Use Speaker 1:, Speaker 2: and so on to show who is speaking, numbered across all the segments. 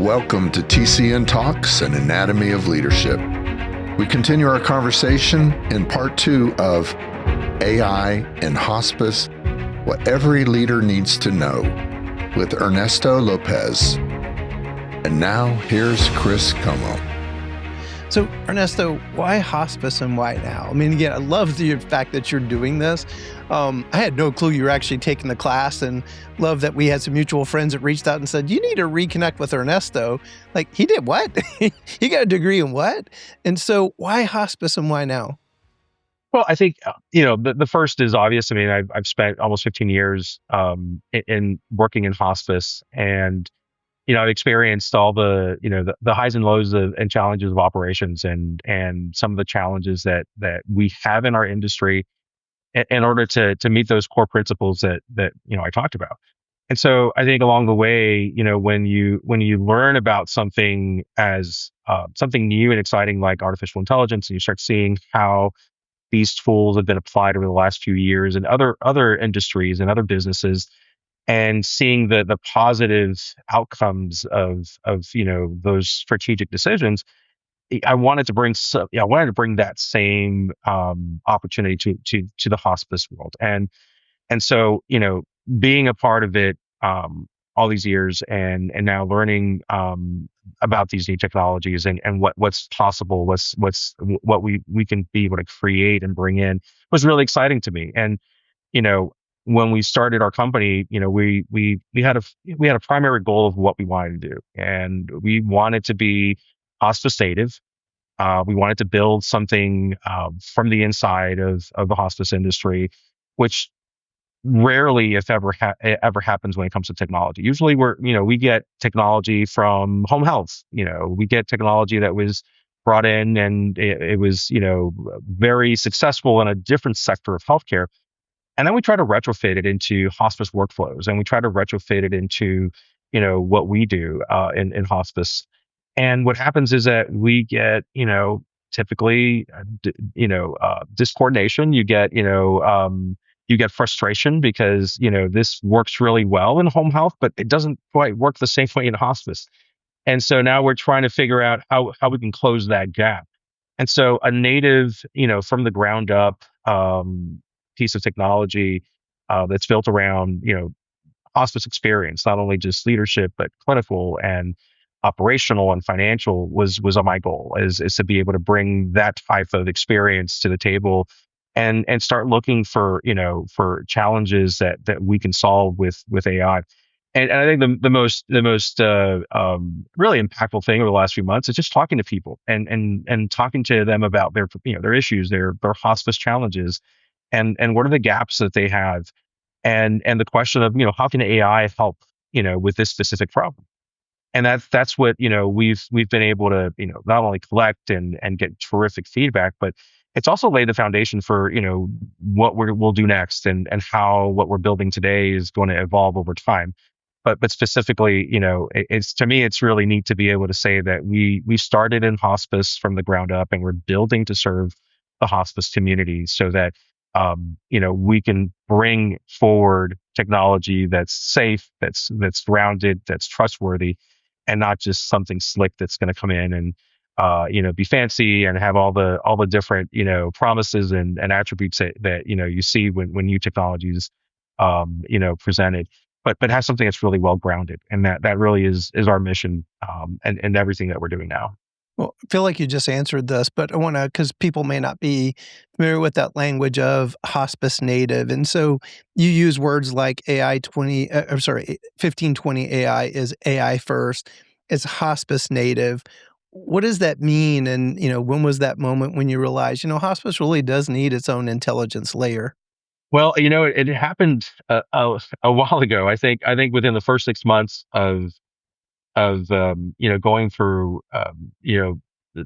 Speaker 1: Welcome to TCN Talks, an Anatomy of Leadership. We continue our conversation in part 2 of AI in Hospice, What Every Leader Needs to Know, with Ernesto Lopez. And now, here's Chris Comeaux.
Speaker 2: So, Ernesto, why hospice and why now? I mean, again, I love the fact that you're doing this. I had no clue you were actually taking the class, and love that we had some mutual friends that reached out and said, you need to reconnect with Ernesto. Like, he did what? He got a degree in what? And so why hospice and why now?
Speaker 3: Well, I think, the first is obvious. I mean, I've spent almost 15 years in working in hospice, and I've experienced all the, the highs and lows and challenges of operations and some of the challenges that we have in our industry in order to meet those core principles that I talked about. And so I think along the way, when you learn about something as something new and exciting like artificial intelligence, and you start seeing how these tools have been applied over the last few years in other industries and other businesses, and seeing the positive outcomes of those strategic decisions, I wanted to bring that same opportunity to the hospice world, and so being a part of it all these years, and now learning about these new technologies and what's possible, what we can be able to create and bring in was really exciting to me. And when we started our company, we had a primary goal of what we wanted to do, and we wanted to be hospice-native. We wanted to build something from the inside of the hospice industry, which rarely, if ever, ever happens when it comes to technology. Usually, we get technology from home health. We get technology that was brought in, and it was very successful in a different sector of healthcare. And then we try to retrofit it into hospice workflows, and we try to retrofit it into, what we do in hospice. And what happens is that we get, typically, discoordination. You get frustration because, this works really well in home health, but it doesn't quite work the same way in hospice. And so now we're trying to figure out how we can close that gap. And so a native, from the ground up, piece of technology that's built around hospice experience, not only just leadership but clinical and operational and financial, was on my goal, is to be able to bring that type of experience to the table and start looking for challenges that we can solve with AI. And I think the most really impactful thing over the last few months is just talking to people and talking to them about their issues, their hospice challenges, and what are the gaps that they have, and the question of how can AI help with this specific problem. And that's what we've been able to not only collect and get terrific feedback, but it's also laid the foundation for what we'll do next, and how what we're building today is going to evolve over time. But specifically, it's, to me, it's really neat to be able to say that we started in hospice from the ground up, and we're building to serve the hospice community so that we can bring forward technology that's safe, that's grounded, that's trustworthy, and not just something slick that's going to come in and be fancy and have all the different promises and attributes that you see when new technologies presented, but has something that's really well grounded, and that really is our mission, and everything that we're doing now.
Speaker 2: Well, I feel like you just answered this, but I want to, because people may not be familiar with that language of Hospice-Native. And so you use words like 1520 AI is AI first, it's Hospice-Native. What does that mean? And, when was that moment when you realized, hospice really does need its own intelligence layer?
Speaker 3: Well, it happened a while ago. I think within the first 6 months of going through the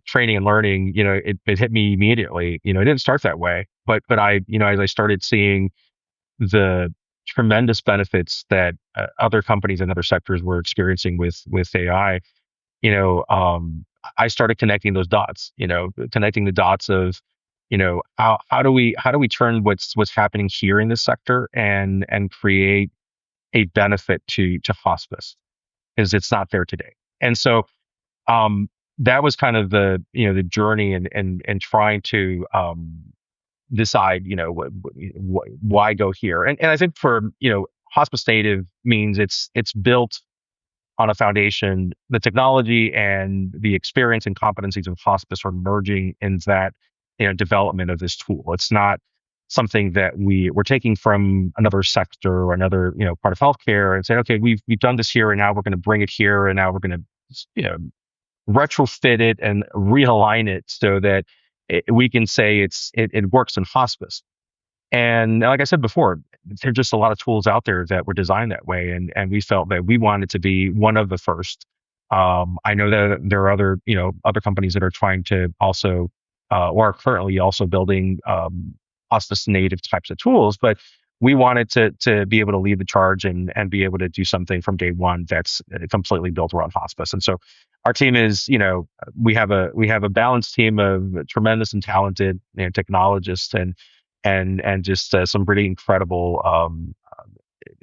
Speaker 3: training and learning, it hit me immediately. It didn't start that way, but I as I started seeing the tremendous benefits that other companies and other sectors were experiencing with AI, I started connecting those dots. Connecting the dots of how do we turn what's happening here in this sector and create a benefit to hospice, because it's not there today. And so that was kind of the journey and trying to decide, why go here. And I think for, Hospice-Native means it's built on a foundation. The technology and the experience and competencies of hospice are merging in that, development of this tool. It's not something that we're taking from another sector or another, part of healthcare and saying, okay, we've done this here and now we're going to bring it here and now we're going to, retrofit it and realign it so that we can say it works in hospice. And like I said before, there are just a lot of tools out there that were designed that way, and we felt that we wanted to be one of the first. I know that there are other companies that are trying to also, or are currently also building Hospice-Native types of tools, but we wanted to be able to lead the charge and be able to do something from day one that's completely built around hospice. And so our team is, we have a balanced team of tremendous and talented, technologists and just some pretty incredible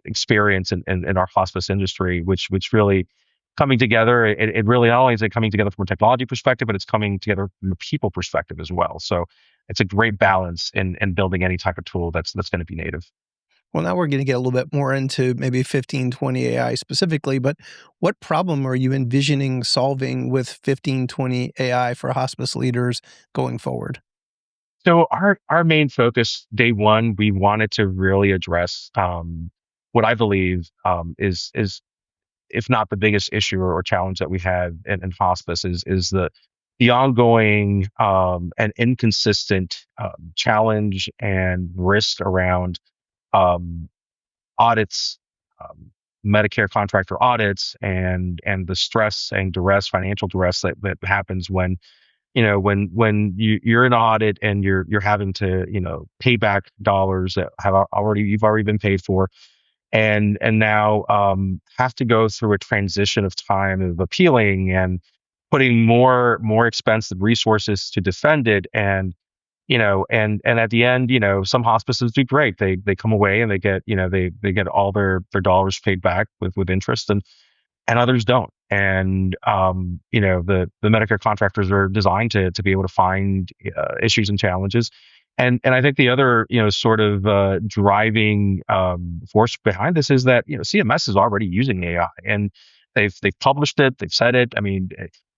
Speaker 3: experience in our hospice industry, which really coming together. It really not only is it coming together from a technology perspective, but it's coming together from a people perspective as well. So it's a great balance in building any type of tool that's going to be native.
Speaker 2: Well, now we're going to get a little bit more into maybe 1520 AI specifically, but what problem are you envisioning solving with 1520 AI for hospice leaders going forward?
Speaker 3: So our main focus day one, we wanted to really address what I believe is if not the biggest issue or challenge that we have in hospice is the ongoing and inconsistent challenge and risk around um, audits, um, Medicare contractor audits, and the stress and duress, financial duress that happens when you're in an audit and you're having to pay back dollars that you've already been paid for, and now have to go through a transition of time of appealing and putting more expensive resources to defend it. And and at the end, some hospices do great. They come away and they get, they get all their dollars paid back with interest, and others don't. And the Medicare contractors are designed to be able to find issues and challenges. And I think the other sort of driving force behind this is that CMS is already using AI, and they've published it, they've said it. I mean,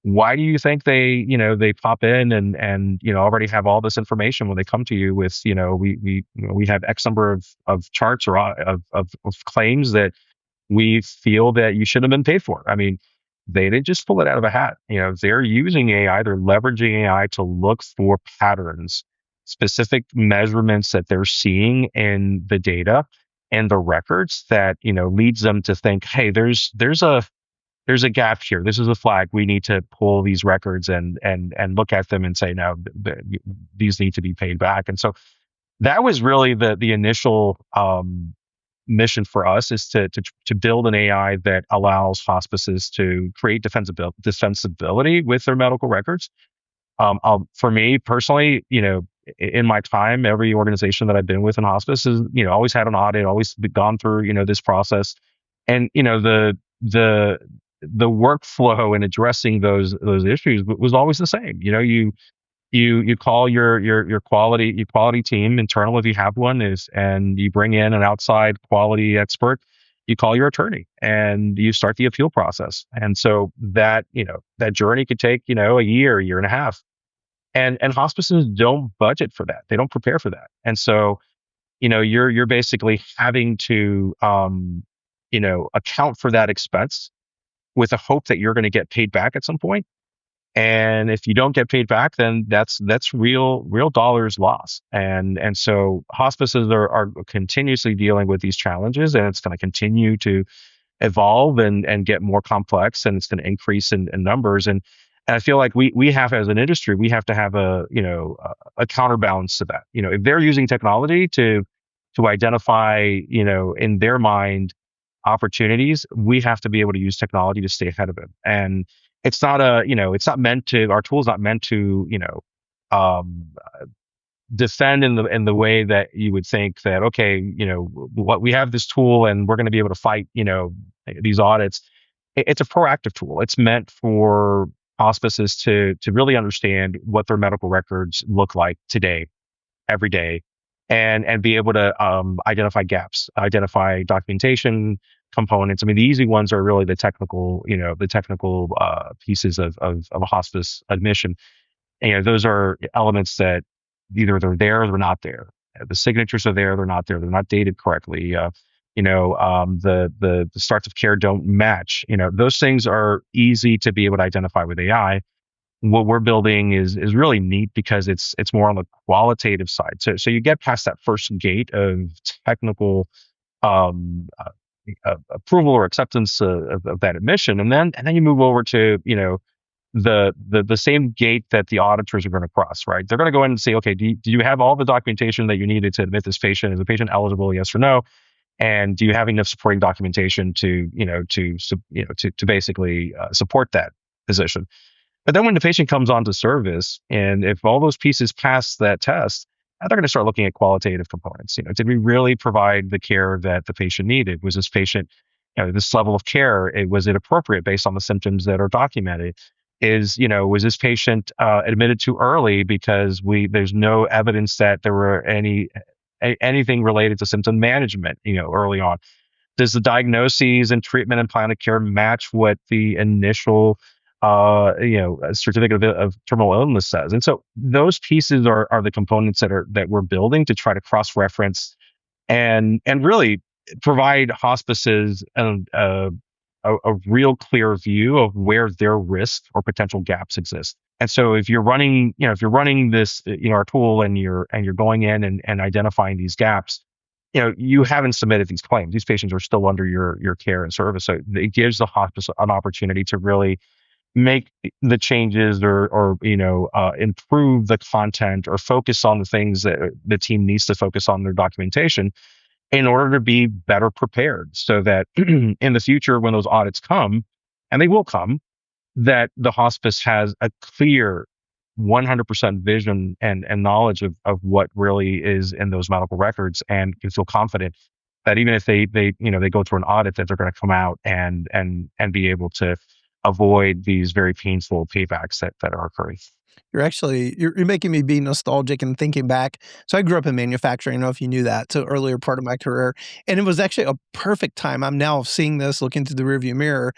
Speaker 3: why do you think they pop in and already have all this information when they come to you with we have X number of charts or of claims that we feel that you should have been paid for. I mean, they didn't just pull it out of a hat. They're using AI, they're leveraging AI to look for patterns, specific measurements that they're seeing in the data and the records that, leads them to think, hey, there's a gap here. This is a flag. We need to pull these records and look at them and say, no, these need to be paid back. And so that was really the initial mission for us, is to build an AI that allows hospices to create defensibility with their medical records. For me personally, in my time, every organization that I've been with in hospice is, always had an audit, always gone through, this process, and the workflow in addressing those issues was always the same. You call your quality team internal, if you have one, and you bring in an outside quality expert. You call your attorney and you start the appeal process. And so that that journey could take a year and a half, and hospices don't budget for that. They don't prepare for that. And so you're basically having to account for that expense with a hope that you're going to get paid back at some point. And if you don't get paid back, then that's real dollars lost. And so hospices are continuously dealing with these challenges, and it's going to continue to evolve and get more complex, and it's going to increase in numbers. And I feel like we have, as an industry, we have to have a counterbalance to that. If they're using technology to identify, in their mind, opportunities, we have to be able to use technology to stay ahead of it. And it's not meant to, our tool's not meant to, um, defend in the way that you would think that, okay, what we have this tool and we're going to be able to fight, these audits. it's a proactive tool. It's meant for hospices to really understand what their medical records look like today, every day, and be able to identify gaps, identify documentation components. I mean, the easy ones are really the technical pieces of a hospice admission. And, those are elements that either they're there or they're not there. The signatures are there, they're not there, they're not dated correctly. The starts of care don't match. Those things are easy to be able to identify with AI. What we're building is really neat because it's more on the qualitative side. So you get past that first gate of technical um, uh, approval or acceptance of that admission, and then you move over to the same gate that the auditors are going to cross, right? They're going to go in and say, okay, do you have all the documentation that you needed to admit this patient? Is the patient eligible? Yes or no? And do you have enough supporting documentation to basically support that position? But then when the patient comes onto service, and if all those pieces pass that test, now they're going to start looking at qualitative components. Did we really provide the care that the patient needed? Was this patient, this level of care, was it appropriate based on the symptoms that are documented? Was this patient admitted too early because there's no evidence that there were anything related to symptom management, early on? Does the diagnoses and treatment and plan of care match what the initial certificate of terminal illness says? And so those pieces are the components that we're building to try to cross reference and really provide hospices a real clear view of where their risks or potential gaps exist. And so if you're running this, our tool, and you're going in and identifying these gaps, you haven't submitted these claims. These patients are still under your care and service. So it gives the hospice an opportunity to really make the changes or improve the content or focus on the things that the team needs to focus on their documentation in order to be better prepared, so that in the future, when those audits come, and they will come, that the hospice has a clear 100% vision and knowledge of what really is in those medical records, and can feel confident that even if they go through an audit, that they're going to come out and be able to avoid these very painful paybacks that are occurring.
Speaker 2: You're making me be nostalgic and thinking back. So I grew up in manufacturing. I don't know if you knew that. So earlier part of my career, and it was actually a perfect time. I'm now seeing this, looking through the rearview mirror.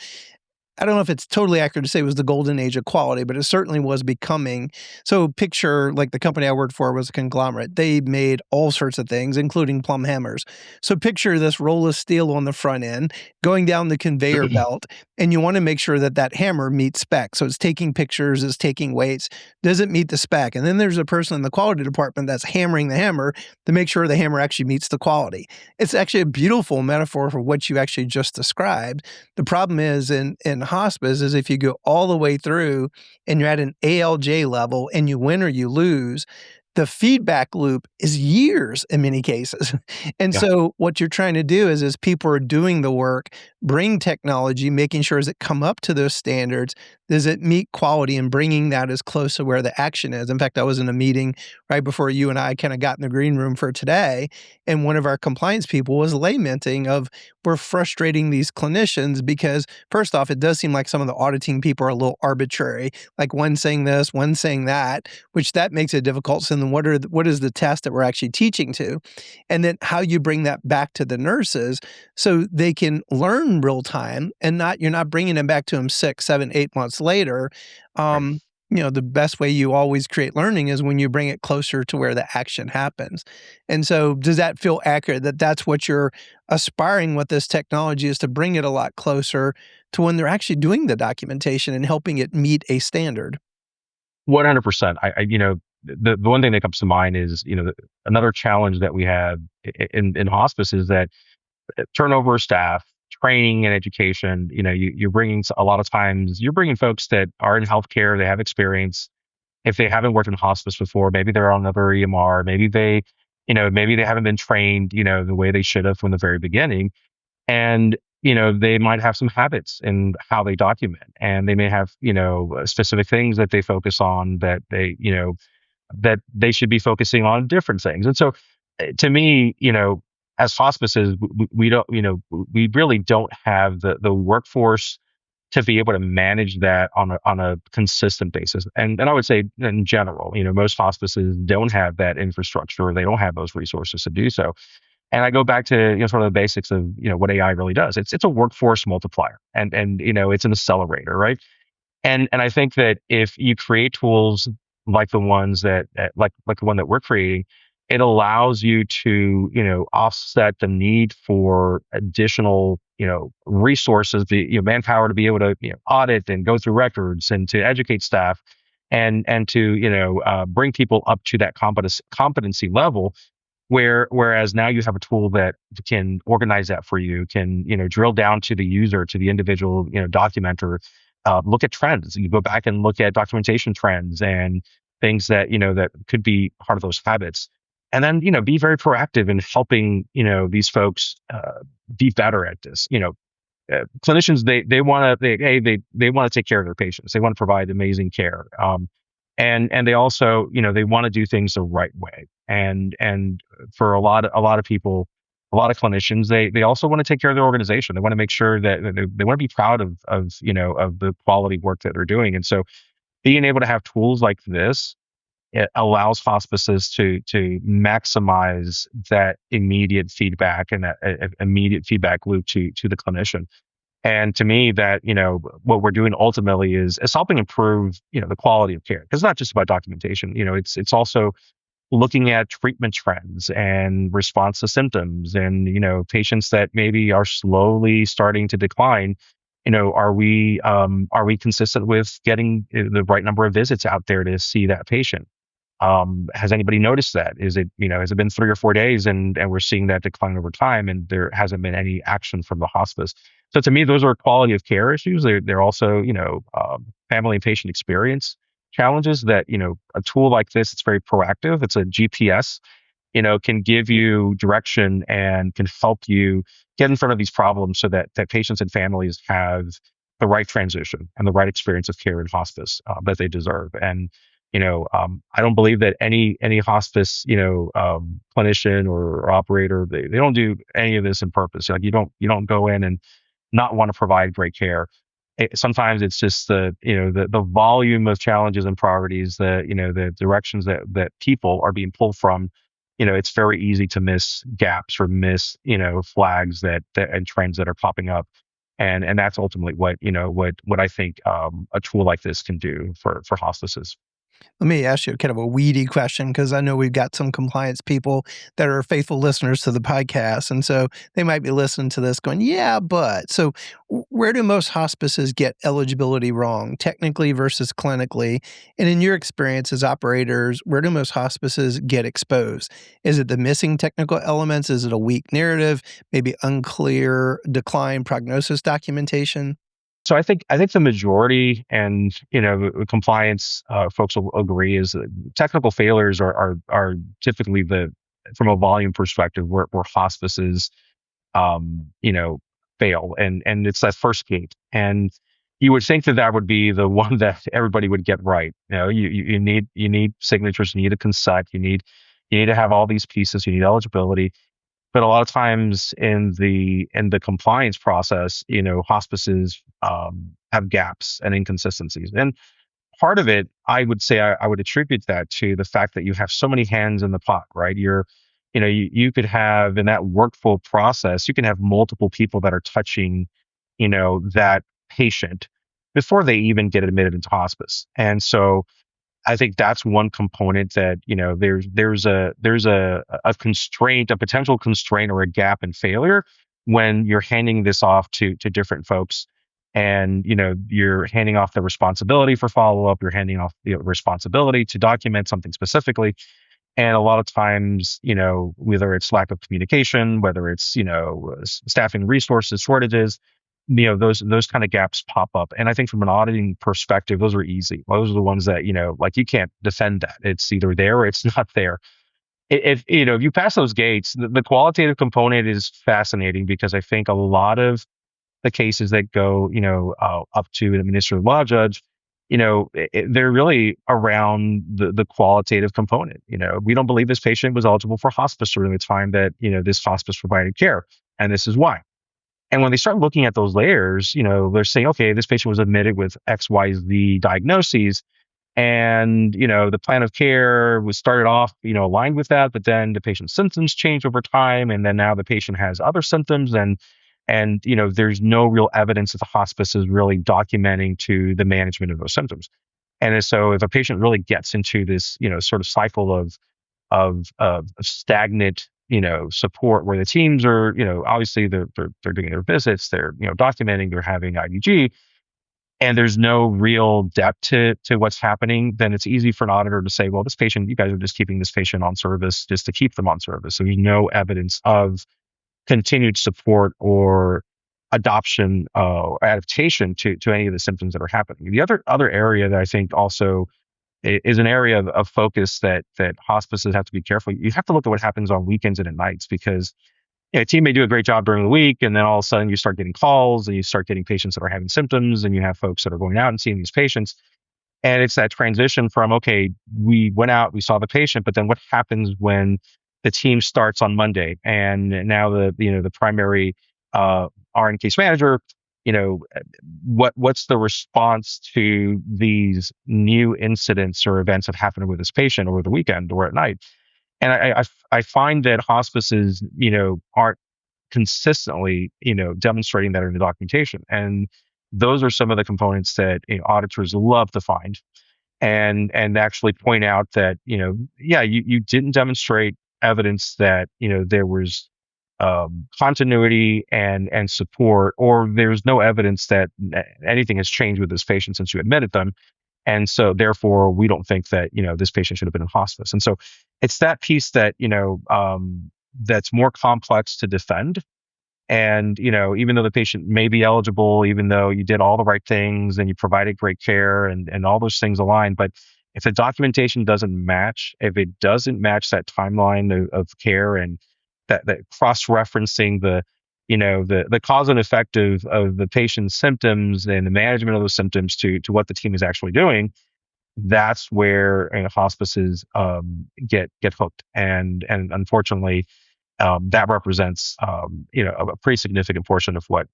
Speaker 2: I don't know if it's totally accurate to say it was the golden age of quality, but it certainly was becoming. So picture like the company I worked for was a conglomerate. They made all sorts of things, including plumb hammers. So picture this roll of steel on the front end going down the conveyor belt, and you want to make sure that that hammer meets spec. So it's taking pictures, it's taking weights. Does it meet the spec? And then there's a person in the quality department that's hammering the hammer to make sure the hammer actually meets the quality. It's actually a beautiful metaphor for what you actually just described. The problem is in hospice is if you go all the way through and you're at an ALJ level and you win or you lose, the feedback loop is years in many cases. And
Speaker 3: Yeah.
Speaker 2: so what you're trying to do is as people are doing the work, bring technology, making sure as it come up to those standards, does it meet quality, and bringing that as close to where the action is. In fact, I was in a meeting right before you and I kind of got in the green room for today, and one of our compliance people was lamenting of, we're frustrating these clinicians because first off, it does seem like some of the auditing people are a little arbitrary, like one saying this, one saying that, which that makes it difficult. So then what is the test that we're actually teaching to? And then how you bring that back to the nurses so they can learn real time, and you're not bringing them back to them 6, 7, 8 months later.
Speaker 3: Right.
Speaker 2: The best way you always create learning is when you bring it closer to where the action happens. And so does that feel accurate, that that's what you're aspiring with this technology, is to bring it a lot closer to when they're actually doing the documentation and helping it meet a standard?
Speaker 3: 100%. The one thing that comes to mind is, another challenge that we have in hospice is that turnover of staff, training and education. You're bringing, a lot of times you're bringing folks that are in healthcare, they have experience. If they haven't worked in hospice before, maybe they're on another EMR, maybe they haven't been trained, the way they should have from the very beginning. And, they might have some habits in how they document, and they may have, specific things that they focus on that they should be focusing on different things. And so to me, as hospices, we don't, we really don't have the workforce to be able to manage that on a consistent basis. And I would say in general, most hospices don't have that infrastructure, or they don't have those resources to do so. And I go back to sort of the basics of what AI really does. It's a workforce multiplier, and it's an accelerator, right? And I think that if you create tools like the ones like the one that we're creating, it allows you to offset the need for additional resources, the manpower to be able to audit and go through records and to educate staff, and to bring people up to that competency level. Whereas now you have a tool that can organize that for you, can drill down to the user, to the individual documenter, look at trends. You go back and look at documentation trends and things that that could be part of those habits, and then be very proactive in helping these folks be better at this. Clinicians, they want to they want to take care of their patients. They want to provide amazing care, and they also they want to do things the right way. And for a lot of people, a lot of clinicians, they also want to take care of their organization. They want to make sure that they want to be proud of the quality work that they're doing. And so being able to have tools like this, it allows hospices to maximize that immediate feedback and that immediate feedback loop to the clinician. And to me, that what we're doing ultimately is helping improve the quality of care. Because it's not just about documentation. It's also looking at treatment trends and response to symptoms, and patients that maybe are slowly starting to decline. Are we consistent with getting the right number of visits out there to see that patient? Has anybody noticed that? Has it been 3 or 4 days, and we're seeing that decline over time, and there hasn't been any action from the hospice? So to me, those are quality of care issues. They're also family and patient experience challenges that a tool like this, it's very proactive. It's a GPS, can give you direction and can help you get in front of these problems so that patients and families have the right transition and the right experience of care in hospice that they deserve. And I don't believe that any hospice clinician or operator, they don't do any of this in purpose. Like you don't go in and not want to provide great care. Sometimes it's just the volume of challenges and priorities, the directions that people are being pulled from. It's very easy to miss gaps or miss flags that and trends that are popping up, and that's ultimately what I think a tool like this can do for hospices.
Speaker 2: Let me ask you kind of a weedy question, because I know we've got some compliance people that are faithful listeners to the podcast. And so they might be listening to this going, yeah, but. So where do most hospices get eligibility wrong, technically versus clinically? And in your experience as operators, where do most hospices get exposed? Is it the missing technical elements? Is it a weak narrative, maybe unclear decline prognosis documentation?
Speaker 3: So I think the majority, and compliance folks will agree, is that technical failures are typically from a volume perspective where hospices fail, and it's that first gate. And you would think that would be the one that everybody would get right. You need signatures, you need a consent, you need to have all these pieces, you need eligibility. But a lot of times in the compliance process, hospices have gaps and inconsistencies. And part of it, I would say, I would attribute that to the fact that you have so many hands in the pot, right? You could have, in that workflow process, you can have multiple people that are touching, that patient before they even get admitted into hospice. And so I think that's one component that there's a constraint, a potential constraint, or a gap in failure when you're handing this off to different folks, and you're handing off the responsibility for follow up, you're handing off the responsibility to document something specifically, and a lot of times whether it's lack of communication, whether it's staffing resources shortages, those kind of gaps pop up. And I think from an auditing perspective, those are easy. Those are the ones that like you can't defend that. It's either there or it's not there. If you pass those gates, the qualitative component is fascinating, because I think a lot of the cases that go up to an administrative law judge, they're really around the qualitative component. We don't believe this patient was eligible for hospice during the time that this hospice provided care, and this is why. And when they start looking at those layers, they're saying, okay, this patient was admitted with XYZ diagnoses. And, the plan of care was started off, aligned with that, but then the patient's symptoms changed over time. And then now the patient has other symptoms and, there's no real evidence that the hospice is really documenting to the management of those symptoms. And so if a patient really gets into this, sort of cycle of stagnant, support where the teams are, obviously they're doing their visits, they're, documenting, they're having IDG, and there's no real depth to what's happening, then it's easy for an auditor to say, well, this patient, you guys are just keeping this patient on service just to keep them on service. So there's no evidence of continued support or adoption or adaptation to any of the symptoms that are happening. The other area that I think also is an area of focus that hospices have to be careful. You have to look at what happens on weekends and at nights, because a team may do a great job during the week, and then all of a sudden you start getting calls and you start getting patients that are having symptoms, and you have folks that are going out and seeing these patients. And it's that transition from, okay, we went out, we saw the patient, but then what happens when the team starts on Monday and now the primary RN case manager, what's the response to these new incidents or events that happen with this patient over the weekend or at night? And I find that hospices, aren't consistently, demonstrating that in the documentation. And those are some of the components that auditors love to find and actually point out that, yeah, you didn't demonstrate evidence that, there was continuity and support, or there's no evidence that anything has changed with this patient since you admitted them. And so therefore we don't think that, this patient should have been in hospice. And so it's that piece that, that's more complex to defend. And, even though the patient may be eligible, even though you did all the right things and you provided great care and all those things align, but if the documentation doesn't match, if it doesn't match that timeline of care and that cross-referencing the cause and effect of the patient's symptoms and the management of those symptoms to what the team is actually doing, that's where hospices get hooked. And unfortunately, that represents a pretty significant portion of what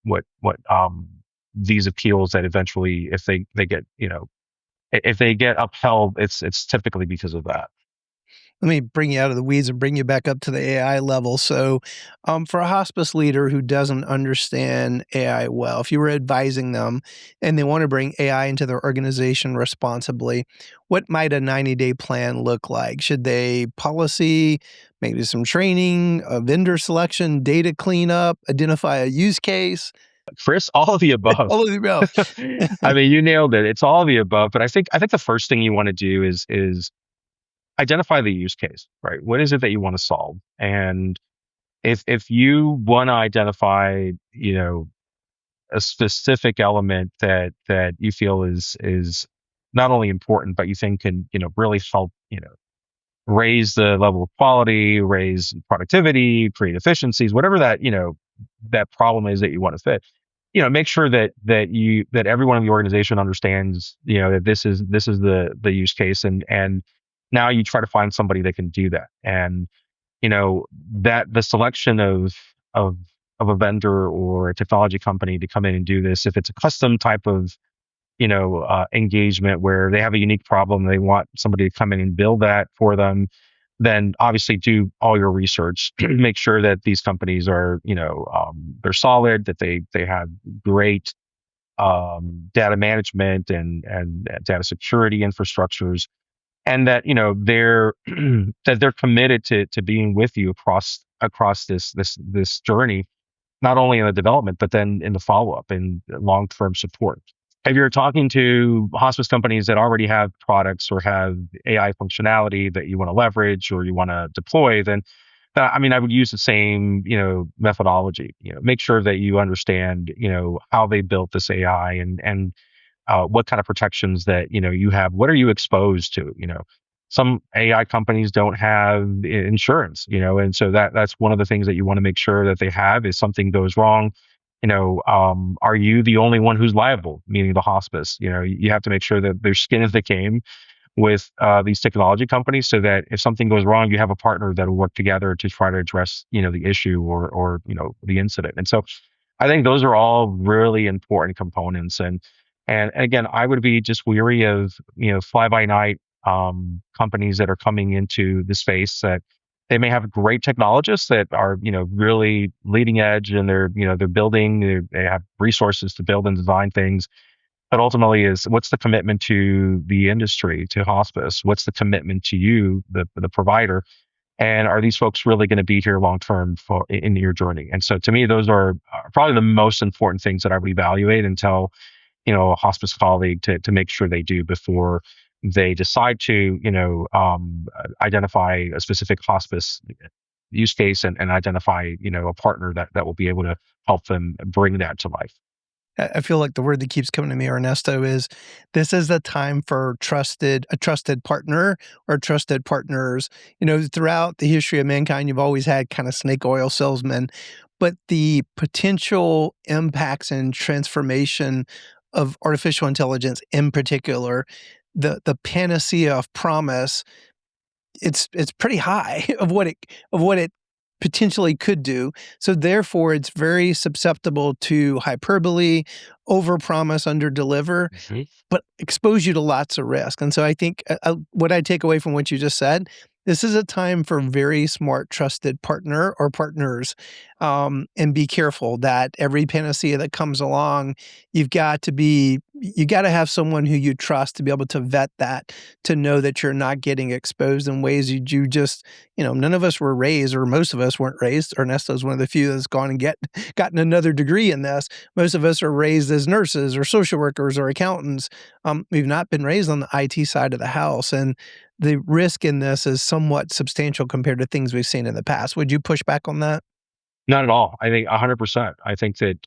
Speaker 3: these appeals that eventually, if they get if they get upheld, it's typically because of that.
Speaker 2: Let me bring you out of the weeds and bring you back up to the AI level. So, for a hospice leader who doesn't understand AI well, if you were advising them and they want to bring AI into their organization responsibly, what might a 90-day plan look like? Should they policy, maybe some training, a vendor selection, data cleanup, identify a use case?
Speaker 3: Chris, all of the above.
Speaker 2: All of the above.
Speaker 3: I mean, you nailed it. It's all of the above. But I think the first thing you want to do is identify the use case, right? What is it that you want to solve? And if you want to identify, a specific element that you feel is not only important, but you think can, really help, raise the level of quality, raise productivity, create efficiencies, whatever that, that problem is that you want to fit, make sure that everyone in the organization understands, that this is the use case, and now you try to find somebody that can do that. And, that the selection of a vendor or a technology company to come in and do this, if it's a custom type of, engagement where they have a unique problem, they want somebody to come in and build that for them, then obviously do all your research, make sure that these companies are, they're solid, that they have great data management and data security infrastructures, and that they're that they're committed to being with you across this journey, not only in the development but then in the follow up and long term support. If you're talking to hospice companies that already have products or have AI functionality that you want to leverage or you want to deploy, then I would use the same, methodology. Make sure that you understand, how they built this AI and what kind of protections that you have. What are you exposed to? Some AI companies don't have insurance, and so that's one of the things that you want to make sure that they have is something goes wrong. Are you the only one who's liable? Meaning the hospice. You have to make sure that there's skin in the game with these technology companies, so that if something goes wrong, you have a partner that will work together to try to address the issue or the incident. And so I think those are all really important components. And again, I would be just weary of, fly by night companies that are coming into the space that they may have great technologists that are, really leading edge, and they're building, they have resources to build and design things. But ultimately, is what's the commitment to the industry, to hospice? What's the commitment to you, the provider? And are these folks really going to be here long term for in your journey? And so, to me, those are probably the most important things that I would evaluate and tell, a hospice colleague to make sure they do before they decide to, identify a specific hospice use case, and identify, a partner that will be able to help them bring that to life.
Speaker 2: I feel like the word that keeps coming to me, Ernesto, is this is a time for a trusted partner or trusted partners. Throughout the history of mankind, you've always had kind of snake oil salesmen, but the potential impacts and transformation of artificial intelligence in particular, the panacea of promise, it's pretty high of what it potentially could do. So therefore, it's very susceptible to hyperbole, overpromise, underdeliver,
Speaker 3: Mhm.
Speaker 2: but expose you to lots of risk. And so I think what I take away from what you just said, this is a time for very smart, trusted partner or partners, and be careful that every panacea that comes along, you got to have someone who you trust to be able to vet that, to know that you're not getting exposed in ways you just, none of us were raised, or most of us weren't raised. Ernesto's one of the few that's gone and gotten another degree in this. Most of us are raised as nurses or social workers or accountants. We've not been raised on the IT side of the house, and the risk in this is somewhat substantial compared to things we've seen in the past. Would you push back on that?
Speaker 3: Not at all. I think 100%. I think that,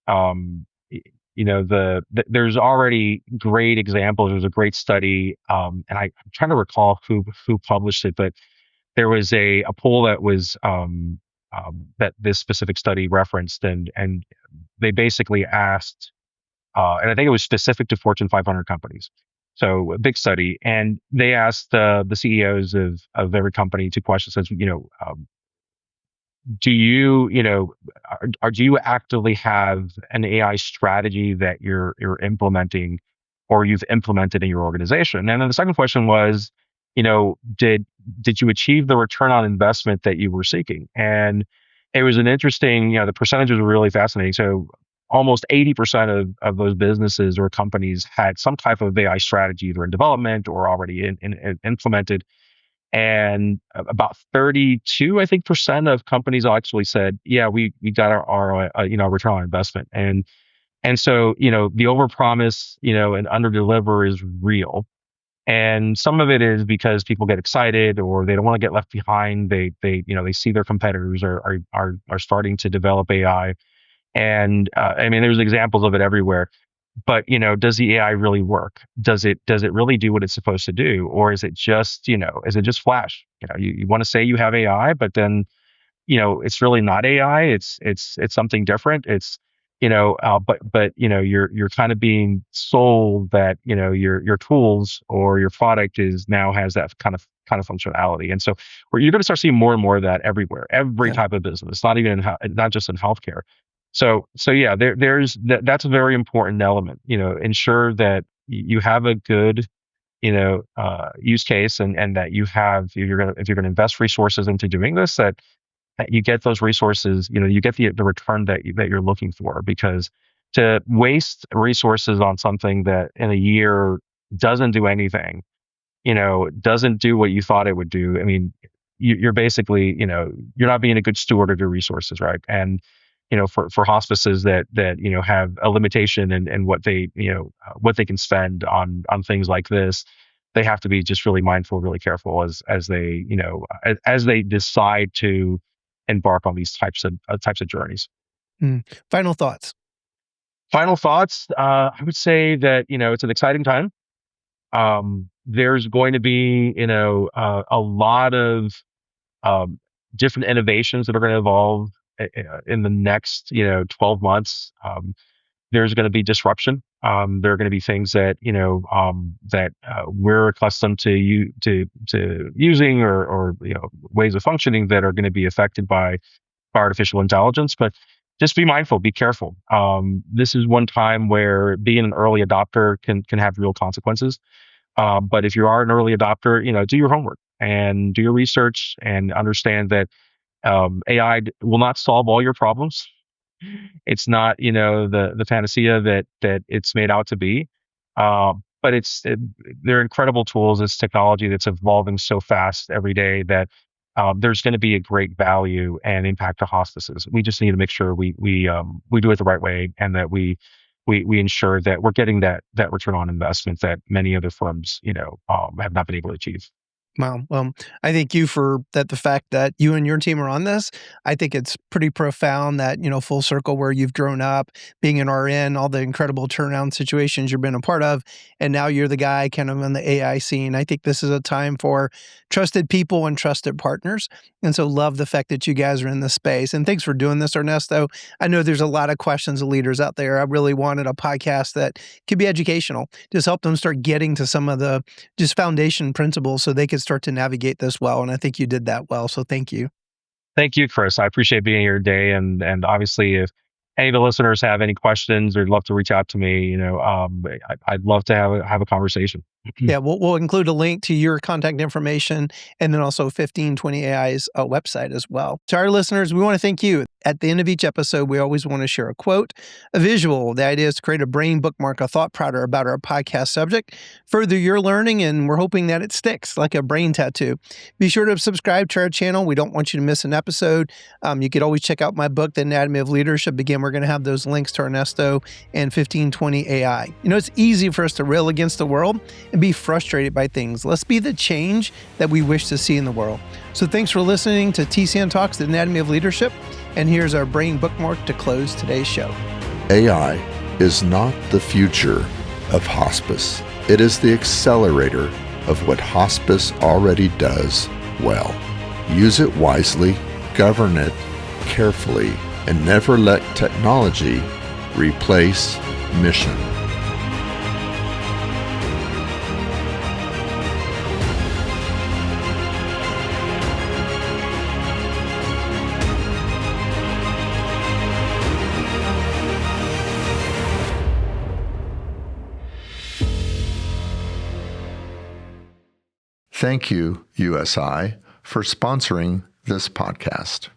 Speaker 3: there's already great examples. There's a great study, and I'm trying to recall who published it, but there was a poll that was, that this specific study referenced, and they basically asked, and I think it was specific to Fortune 500 companies. So a big study, and they asked the CEOs of every company two questions. Says, do you, do you actively have an AI strategy that you're implementing, or you've implemented in your organization? And then the second question was, did you achieve the return on investment that you were seeking? And it was an interesting, the percentages were really fascinating. So almost 80% of those businesses or companies had some type of AI strategy, either in development or already implemented. And about 32, I think, percent of companies actually said, yeah, we got our return on investment. And so, the overpromise, and underdeliver is real. And some of it is because people get excited, or they don't want to get left behind. They see their competitors are starting to develop AI. And I mean, there's examples of it everywhere. But, does the AI really work? Does it really do what it's supposed to do? Or is it just flash? You want to say you have AI, but then, it's really not AI. It's something different. But you're kind of being sold that, your tools or your product is now has that kind of functionality. And so you're going to start seeing more and more of that everywhere, every
Speaker 2: Yeah.
Speaker 3: type of business, not just in healthcare. So yeah, that's a very important element. Ensure that you have a good, use case, and that if you're gonna invest resources into doing this, that you get those resources, you get the return that you're looking for. Because to waste resources on something that in a year doesn't do anything, doesn't do what you thought it would do. I mean, you're basically, you're not being a good steward of your resources, right? And for hospices that have a limitation and what they can spend on things like this, they have to be just really mindful, really careful as they as they decide to embark on these types of journeys.
Speaker 2: Mm. Final thoughts.
Speaker 3: Final thoughts. I would say that it's an exciting time. There's going to be a lot of um, different innovations that are going to evolve in the next 12 months. There's going to be disruption. There are going to be things that that we're accustomed to using, or ways of functioning that are going to be affected by artificial intelligence. But just be mindful, be careful. This is one time where being an early adopter can have real consequences. But if you are an early adopter, do your homework and do your research and understand that AI will not solve all your problems. It's not, the panacea that it's made out to be. But they're incredible tools. It's technology that's evolving so fast every day that there's going to be a great value and impact to hospices. We just need to make sure we do it the right way, and that we ensure that we're getting that return on investment that many other firms, have not been able to achieve.
Speaker 2: Wow. Well, I thank you for that. The fact that you and your team are on this, I think it's pretty profound that, full circle where you've grown up, being an RN, all the incredible turnaround situations you've been a part of, and now you're the guy kind of on the AI scene. I think this is a time for trusted people and trusted partners. And so love the fact that you guys are in this space. And thanks for doing this, Ernesto. I know there's a lot of questions of leaders out there. I really wanted a podcast that could be educational, just help them start getting to some of the just foundation principles so they could start to navigate this well. And I think you did that well. So thank you.
Speaker 3: Thank you, Chris. I appreciate being here today. And obviously, if any of the listeners have any questions, or would love to reach out to me, I'd love to have a conversation.
Speaker 2: Yeah, we'll include a link to your contact information and then also 1520 AI's website as well. To our listeners, we want to thank you. At the end of each episode, we always want to share a quote, a visual. The idea is to create a brain bookmark, a thought prouder about our podcast subject, further your learning, and we're hoping that it sticks like a brain tattoo. Be sure to subscribe to our channel. We don't want you to miss an episode. You could always check out my book, The Anatomy of Leadership. Again, we're going to have those links to Ernesto and 1520 AI. It's easy for us to rail against the world and be frustrated by things. Let's be the change that we wish to see in the world. So thanks for listening to TCN Talks, The Anatomy of Leadership. And here's our brain bookmark to close today's show.
Speaker 1: AI is not the future of hospice. It is the accelerator of what hospice already does well. Use it wisely, govern it carefully, and never let technology replace mission. Thank you, USI, for sponsoring this podcast.